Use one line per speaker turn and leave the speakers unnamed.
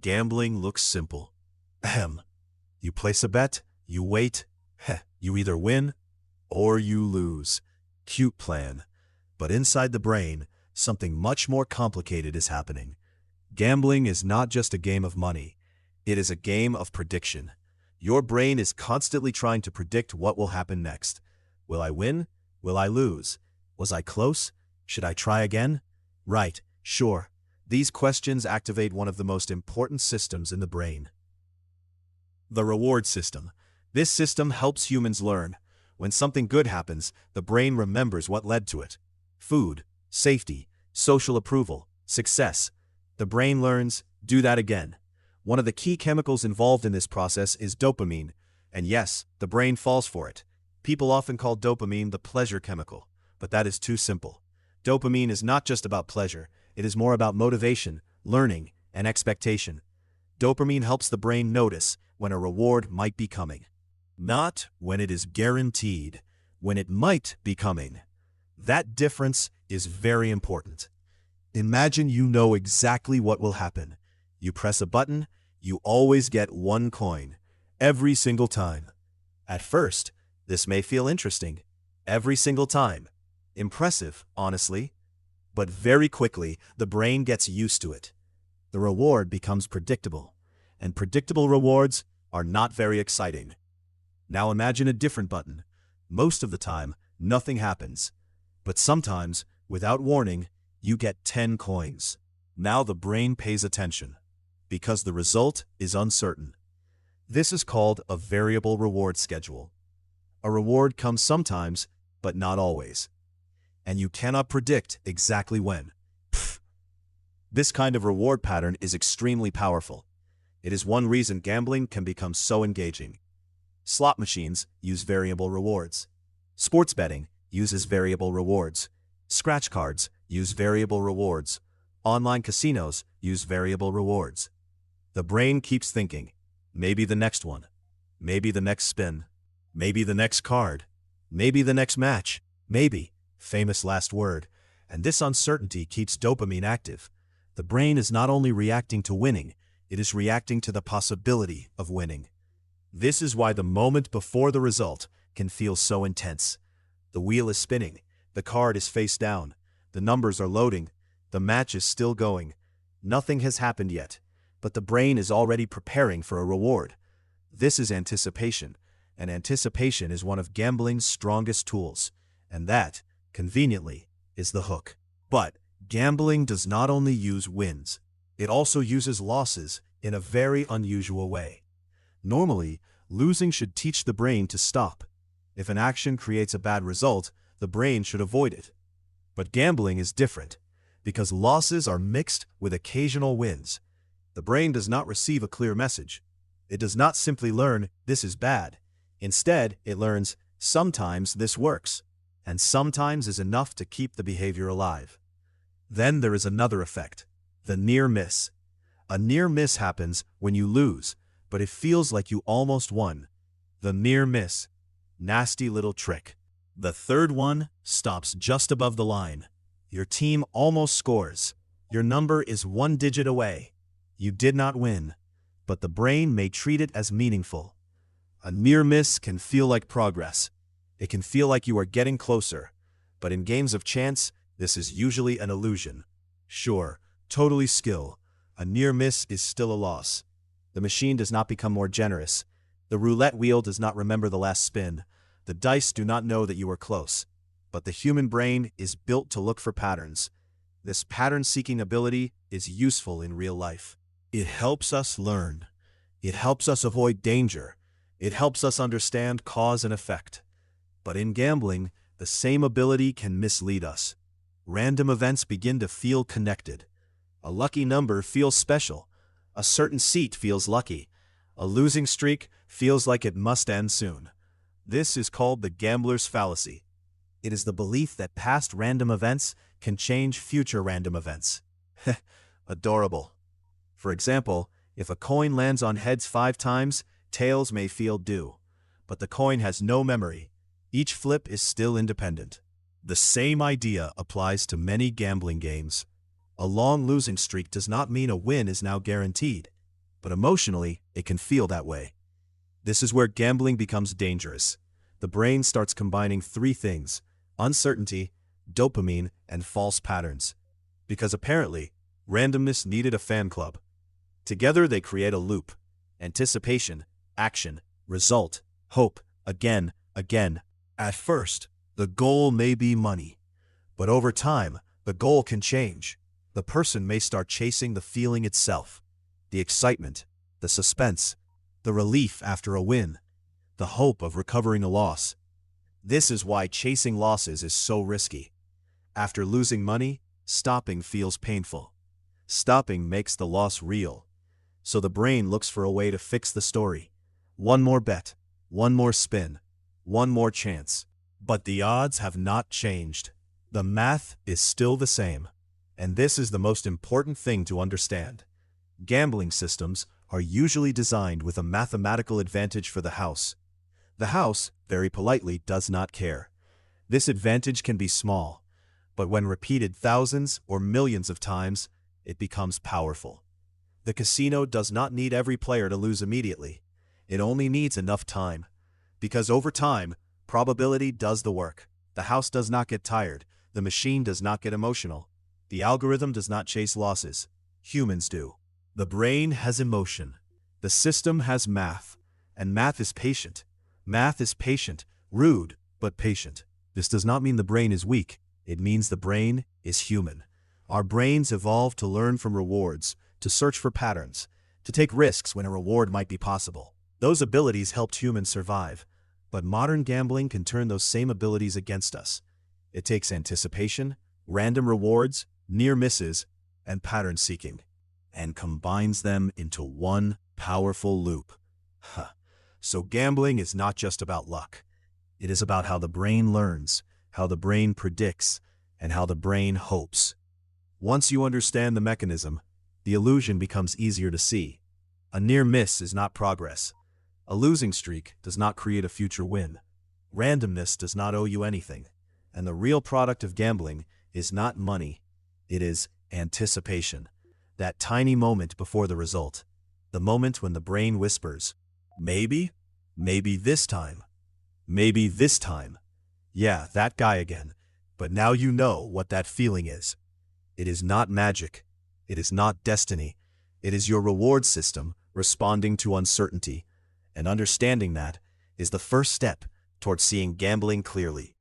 Gambling looks simple. Ahem. You place a bet, you wait, you either win or you lose. Cute plan. But inside the brain, something much more complicated is happening. Gambling is not just a game of money. It is a game of prediction. Your brain is constantly trying to predict what will happen next. Will I win? Will I lose? Was I close? Should I try again? Right, sure. These questions activate one of the most important systems in the brain. The reward system. This system helps humans learn. When something good happens, the brain remembers what led to it. Food, safety, social approval, success. The brain learns, do that again. One of the key chemicals involved in this process is dopamine, and yes, the brain falls for it. People often call dopamine the pleasure chemical, but that is too simple. Dopamine is not just about pleasure, it is more about motivation, learning, and expectation. Dopamine helps the brain notice when a reward might be coming. Not when it is guaranteed, when it might be coming. That difference is very important. Imagine you know exactly what will happen. You press a button, you always get 1 coin, every single time. At first, this may feel interesting. Every single time. Impressive, honestly. But very quickly, the brain gets used to it. The reward becomes predictable, and predictable rewards are not very exciting. Now imagine a different button. Most of the time, nothing happens. But sometimes, without warning, you get 10 coins. Now the brain pays attention, because the result is uncertain. This is called a variable reward schedule. A reward comes sometimes, but not always. And you cannot predict exactly when. This kind of reward pattern is extremely powerful. It is one reason gambling can become so engaging. Slot machines use variable rewards. Sports betting uses variable rewards. Scratch cards use variable rewards. Online casinos use variable rewards. The brain keeps thinking, maybe the next one, maybe the next spin, maybe the next card, maybe the next match, maybe, famous last word, and this uncertainty keeps dopamine active. The brain is not only reacting to winning, it is reacting to the possibility of winning. This is why the moment before the result can feel so intense. The wheel is spinning, the card is face down, the numbers are loading, the match is still going. Nothing has happened yet, but the brain is already preparing for a reward. This is anticipation, and anticipation is one of gambling's strongest tools, and that, conveniently, is the hook. But gambling does not only use wins, it also uses losses in a very unusual way. Normally, losing should teach the brain to stop. If an action creates a bad result, the brain should avoid it. But gambling is different, because losses are mixed with occasional wins. The brain does not receive a clear message. It does not simply learn, this is bad. Instead, it learns, sometimes this works, and sometimes is enough to keep the behavior alive. Then there is another effect, the near miss. A near miss happens when you lose, but it feels like you almost won. The near miss. Nasty little trick. The third one stops just above the line. Your team almost scores. Your number is 1 digit away. You did not win, but the brain may treat it as meaningful. A near miss can feel like progress. It can feel like you are getting closer, but in games of chance, this is usually an illusion. Sure, totally skill. A near miss is still a loss. The machine does not become more generous. The roulette wheel does not remember the last spin. The dice do not know that you are close. But the human brain is built to look for patterns. This pattern-seeking ability is useful in real life. It helps us learn. It helps us avoid danger. It helps us understand cause and effect. But in gambling, the same ability can mislead us. Random events begin to feel connected. A lucky number feels special. A certain seat feels lucky. A losing streak feels like it must end soon. This is called the gambler's fallacy. It is the belief that past random events can change future random events. Adorable. For example, if a coin lands on heads 5 times, tails may feel due. But the coin has no memory. Each flip is still independent. The same idea applies to many gambling games. A long losing streak does not mean a win is now guaranteed. but emotionally, it can feel that way. This is where gambling becomes dangerous. The brain starts combining three things: uncertainty, dopamine, and false patterns. Because apparently, randomness needed a fan club. Together they create a loop: anticipation, action, result, hope, again, again. At first, the goal may be money. But over time, the goal can change. The person may start chasing the feeling itself, the excitement, the suspense, the relief after a win, the hope of recovering a loss. This is why chasing losses is so risky. After losing money, stopping feels painful. Stopping makes the loss real. So the brain looks for a way to fix the story. One more bet, one more spin, one more chance. But the odds have not changed. The math is still the same. And this is the most important thing to understand. Gambling systems are usually designed with a mathematical advantage for the house. The house, very politely, does not care. This advantage can be small, but when repeated thousands or millions of times, it becomes powerful. The casino does not need every player to lose immediately. It only needs enough time. Because over time, probability does the work. The house does not get tired. The machine does not get emotional. The algorithm does not chase losses. Humans do. The brain has emotion. The system has math. And math is patient. Math is patient, rude, but patient. This does not mean the brain is weak. It means the brain is human. Our brains evolved to learn from rewards, to search for patterns, to take risks when a reward might be possible. Those abilities helped humans survive. But modern gambling can turn those same abilities against us. It takes anticipation, random rewards, near misses, and pattern seeking, and combines them into one powerful loop. So gambling is not just about luck. It is about how the brain learns, how the brain predicts, and how the brain hopes. Once you understand the mechanism, the illusion becomes easier to see. A near miss is not progress. A losing streak does not create a future win. Randomness does not owe you anything. And the real product of gambling is not money. It is anticipation. That tiny moment before the result. The moment when the brain whispers, maybe, maybe this time, maybe this time. Yeah, that guy again. But now you know what that feeling is. It is not magic. It is not destiny. It is your reward system responding to uncertainty. And understanding that is the first step towards seeing gambling clearly.